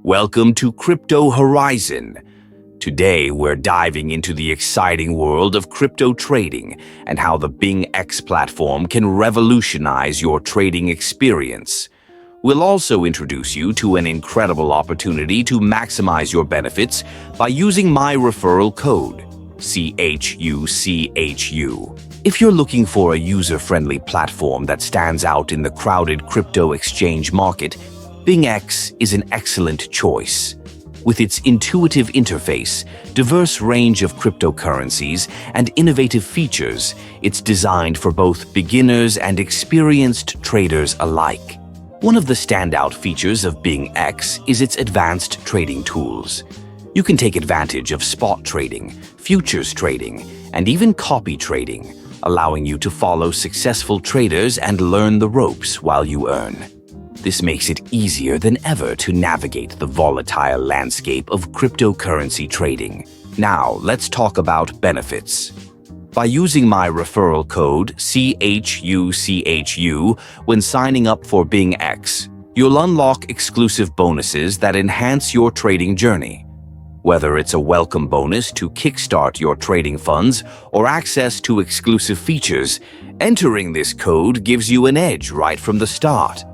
Welcome to Crypto Horizon. Today, we're diving into the exciting world of crypto trading and how the BingX platform can revolutionize your trading experience. We'll also introduce you to an incredible opportunity to maximize your benefits by using my referral code, CHUCHU. If you're looking for a user-friendly platform that stands out in the crowded crypto exchange market, BingX is an excellent choice. With its intuitive interface, diverse range of cryptocurrencies, and innovative features, it's designed for both beginners and experienced traders alike. One of the standout features of BingX is its advanced trading tools. You can take advantage of spot trading, futures trading, and even copy trading, allowing you to follow successful traders and learn the ropes while you earn. This makes it easier than ever to navigate the volatile landscape of cryptocurrency trading. Now, let's talk about benefits. By using my referral code CHUCHU when signing up for BingX, you'll unlock exclusive bonuses that enhance your trading journey. Whether it's a welcome bonus to kickstart your trading funds or access to exclusive features, entering this code gives you an edge right from the start.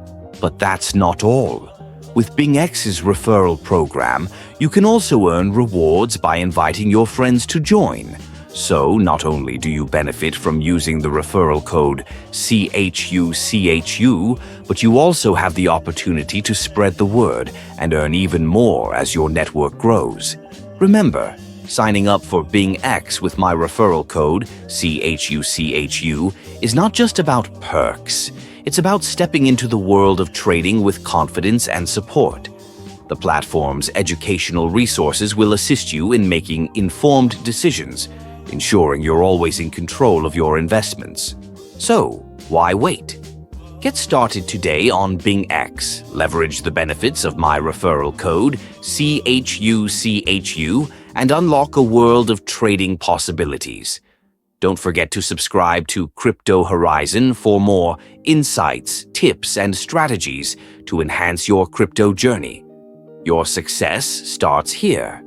But that's not all. With BingX's referral program, you can also earn rewards by inviting your friends to join. So, not only do you benefit from using the referral code CHUCHU, but you also have the opportunity to spread the word and earn even more as your network grows. Remember, signing up for BingX with my referral code CHUCHU is not just about perks. It's about stepping into the world of trading with confidence and support. The platform's educational resources will assist you in making informed decisions, ensuring you're always in control of your investments. So, why wait? Get started today on BingX, leverage the benefits of my referral code CHUCHU, and unlock a world of trading possibilities. Don't forget to subscribe to Crypto Horizon for more insights, tips, and strategies to enhance your crypto journey. Your success starts here.